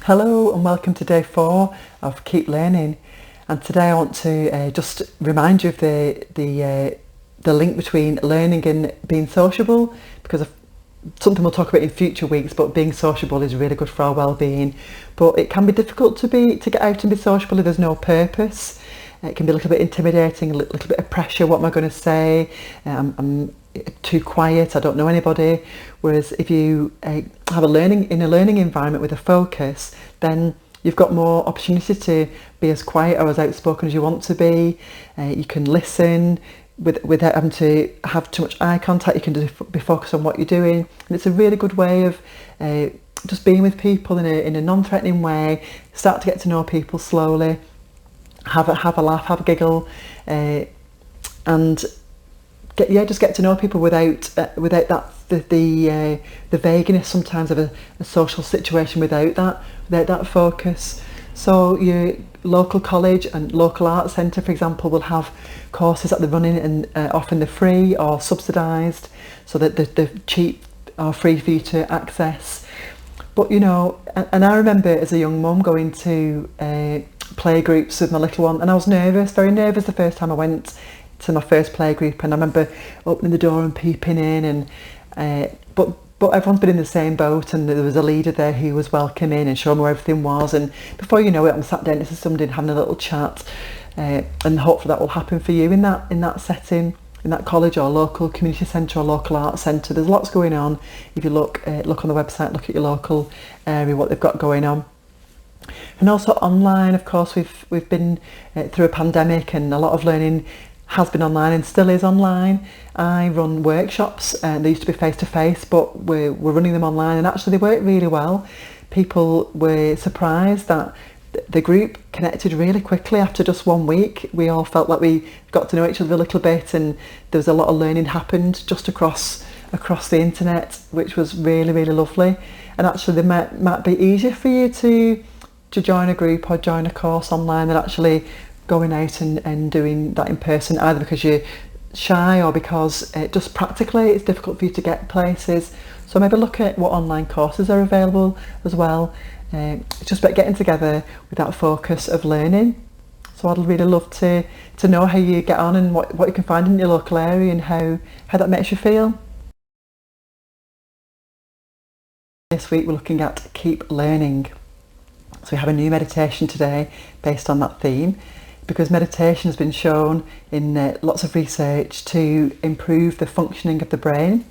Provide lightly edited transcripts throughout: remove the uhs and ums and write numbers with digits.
Hello and welcome to day 4 of Keep Learning, and today I want to just remind you of the link between learning and being sociable, because of something we'll talk about in future weeks, but being sociable is really good for our well-being. But it can be difficult to get out and be sociable if there's no purpose. It can be a little bit intimidating, a little bit of pressure. What am I going to say? I'm too quiet, I don't know anybody. Whereas if you have a learning environment with a focus, then you've got more opportunity to be as quiet or as outspoken as you want to be. You can listen without having to have too much eye contact. You can just be focused on what you're doing, and it's a really good way of just being with people in a non-threatening way. Start to get to know people slowly, have a laugh, have a giggle, and just get to know people without that the vagueness sometimes of a social situation, without that focus. So your local college and local arts centre, for example, will have courses that they're running, and often they're free or subsidised, so that they're cheap or free for you to access. But and I remember as a young mum going to play groups with my little one, and I was very nervous the first time I went to my first play group, and I remember opening the door and peeping in, and but everyone's been in the same boat, and there was a leader there who was welcoming and showing me where everything was, and before you know it, I'm sat down next to somebody and having a little chat, and hopefully that will happen for you in that setting, in that college or local community centre or local arts centre. There's lots going on. If you look on the website, look at your local area, what they've got going on. And also online, of course, we've been through a pandemic, and a lot of learning has been online and still is online. I run workshops, and they used to be face-to-face, but we're running them online, and actually they work really well. People were surprised that the group connected really quickly after just 1 week. We all felt like we got to know each other a little bit, and there was a lot of learning happened just across the internet, which was really, really lovely. And actually they might be easier for you to join a group or join a course online than actually going out and doing that in person, either because you're shy or because just practically it's difficult for you to get places. So maybe look at what online courses are available as well. It's just about getting together with that focus of learning. So I'd really love to know how you get on, and what you can find in your local area, and how that makes you feel. This week we're looking at keep learning. So we have a new meditation today based on that theme, because meditation has been shown in lots of research to improve the functioning of the brain.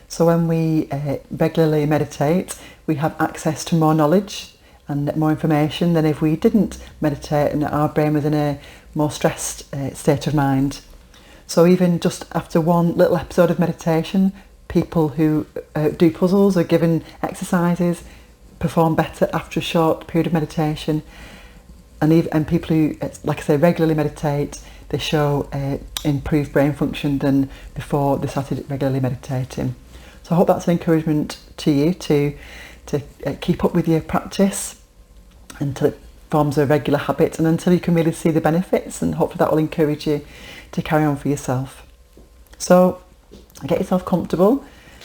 So when we regularly meditate, we have access to more knowledge and more information than if we didn't meditate and our brain was in a more stressed state of mind. So even just after one little episode of meditation, people who do puzzles or given exercises perform better after a short period of meditation. And people who, like I say, regularly meditate, they show improved brain function than before they started regularly meditating. So I hope that's an encouragement to you to keep up with your practice until it forms a regular habit, and until you can really see the benefits, and hopefully that will encourage you to carry on for yourself. So get yourself comfortable,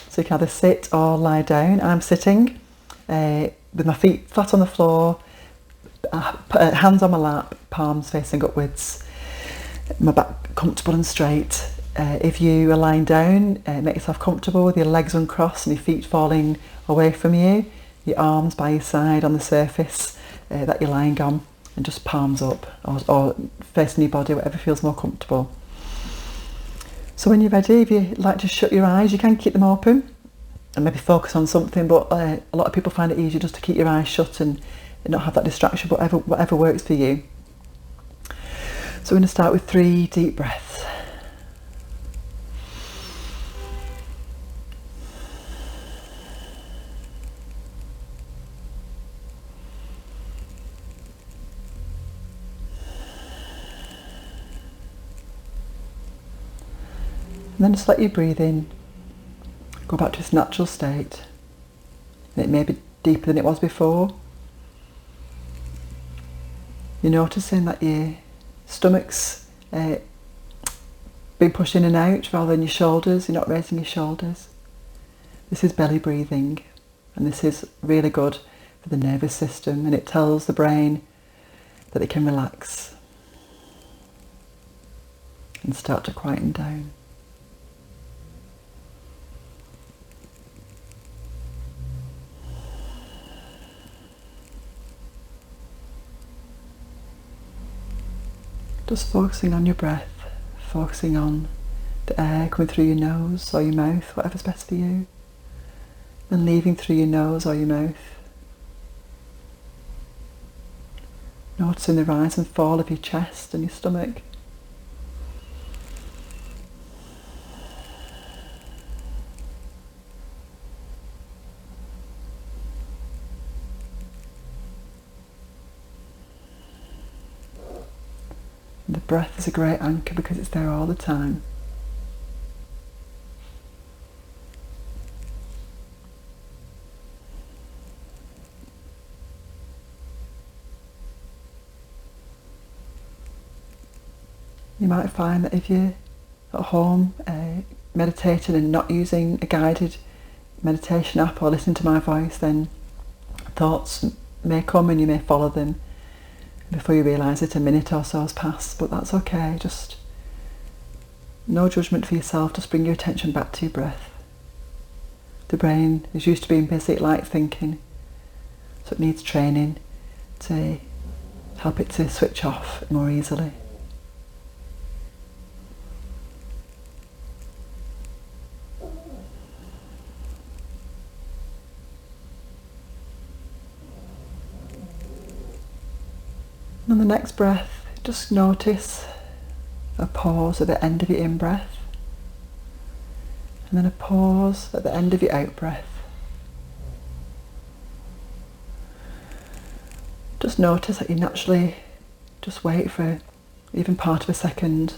so you can either sit or lie down. I'm sitting with my feet flat on the floor, hands on my lap, palms facing upwards, my back comfortable and straight. If you are lying down, make yourself comfortable with your legs uncrossed and your feet falling away from you, your arms by your side on the surface that you're lying on, and just palms up, or facing your body, whatever feels more comfortable. So when you're ready, if you like to shut your eyes, you can keep them open and maybe focus on something, but a lot of people find it easier just to keep your eyes shut and not have that distraction, but whatever works for you. So we're going to start with 3 deep breaths. And then just let your breathing go back to its natural state. And it may be deeper than it was before. You're noticing that your stomach's being pushed in and out rather than your shoulders. You're not raising your shoulders. This is belly breathing, and this is really good for the nervous system, and it tells the brain that it can relax and start to quieten down. Just focusing on your breath, focusing on the air coming through your nose or your mouth, whatever's best for you, and leaving through your nose or your mouth. Noticing the rise and fall of your chest and your stomach. The breath is a great anchor because it's there all the time. You might find that if you're at home meditating and not using a guided meditation app or listening to my voice, then thoughts may come and you may follow them. Before you realise it, a minute or so has passed, but that's okay. Just no judgment for yourself, just bring your attention back to your breath. The brain is used to being busy, it likes thinking, so it needs training to help it to switch off more easily. On the next breath, just notice a pause at the end of your in-breath, and then a pause at the end of your out-breath. Just notice that you naturally just wait for even part of a second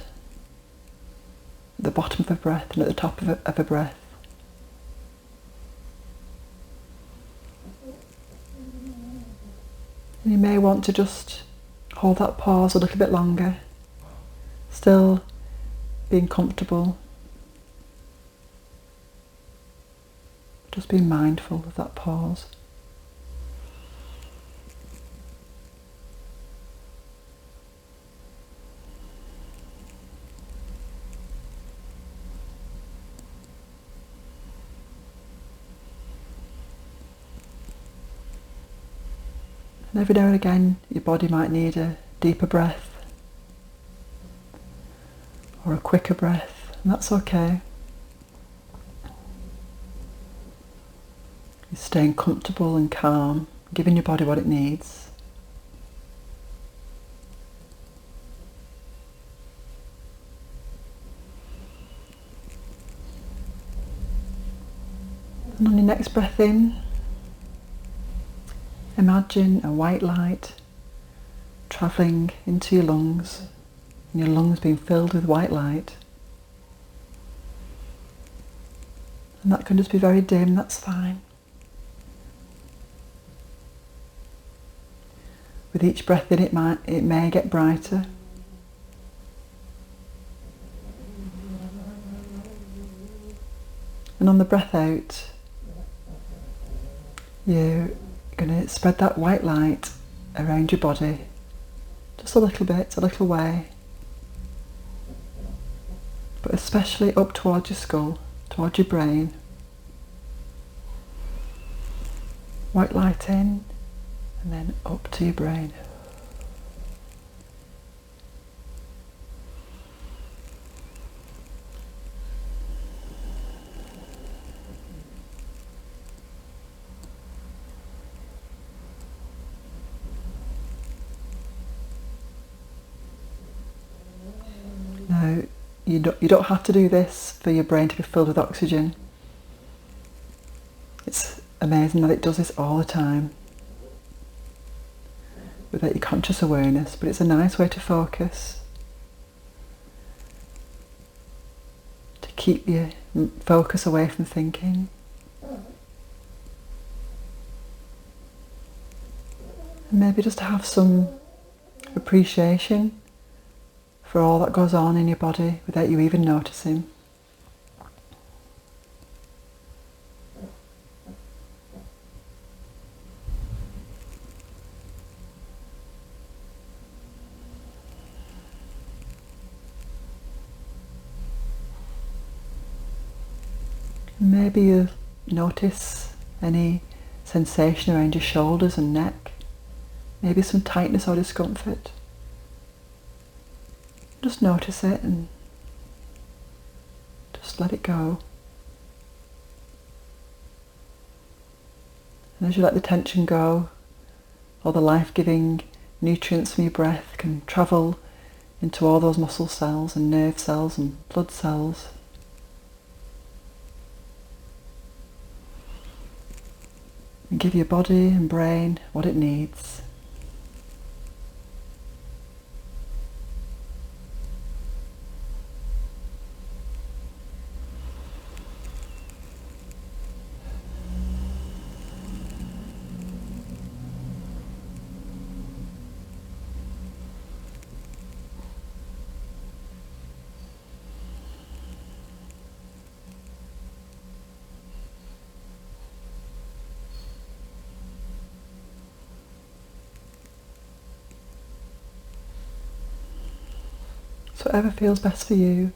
at the bottom of a breath and at the top of a breath. And you may want to just hold that pause a little bit longer, still being comfortable, just being mindful of that pause. And every now and again, your body might need a deeper breath or a quicker breath, and that's okay. You're staying comfortable and calm, giving your body what it needs. And on your next breath in, imagine a white light travelling into your lungs, and your lungs being filled with white light. And that can just be very dim, that's fine. With each breath in, it may get brighter. And on the breath out, you're going to spread that white light around your body, just a little bit, a little way, but especially up towards your skull, towards your brain. White light in, and then up to your brain. Now, you don't have to do this for your brain to be filled with oxygen. It's amazing that it does this all the time without your conscious awareness, but it's a nice way to focus, to keep your focus away from thinking. And maybe just to have some appreciation for all that goes on in your body without you even noticing. Maybe you notice any sensation around your shoulders and neck, maybe some tightness or discomfort. Just notice it and just let it go. And as you let the tension go, all the life-giving nutrients from your breath can travel into all those muscle cells and nerve cells and blood cells. And give your body and brain what it needs. So whatever feels best for you.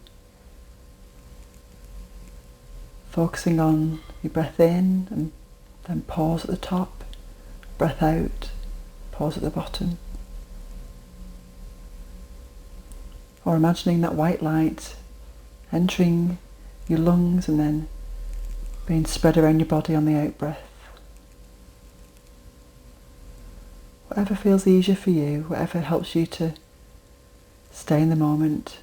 Focusing on your breath in and then pause at the top, breath out, pause at the bottom. Or imagining that white light entering your lungs and then being spread around your body on the out breath. Whatever feels easier for you, whatever helps you to stay in the moment.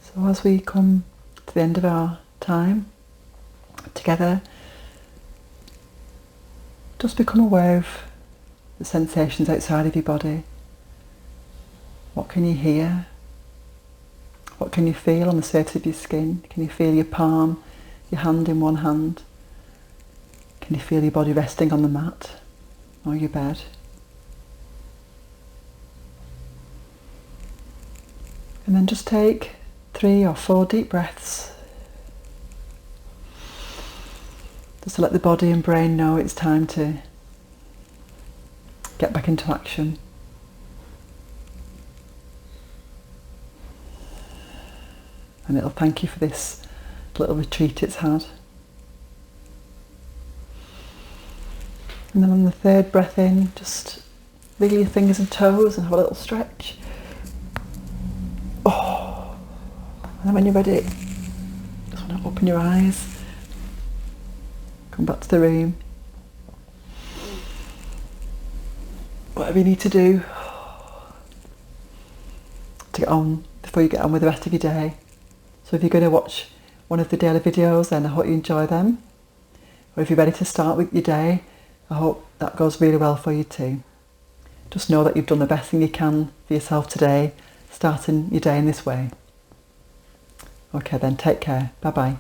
So as we come to the end of our time together, just become aware of the sensations outside of your body. What can you hear? What can you feel on the surface of your skin? Can you feel your palm, your hand in one hand? Can you feel your body resting on the mat or your bed? And then just take 3 or 4 deep breaths. Just to let the body and brain know it's time to get back into action. And it'll thank you for this little retreat it's had. And then on the 3rd breath in, just wiggle your fingers and toes and have a little stretch. Oh. And then when you're ready, just want to open your eyes. Come back to the room. Whatever you need to do to get on before you get on with the rest of your day. So if you're going to watch one of the daily videos, then I hope you enjoy them. Or if you're ready to start with your day, I hope that goes really well for you too. Just know that you've done the best thing you can for yourself today, starting your day in this way. Okay then, take care. Bye bye.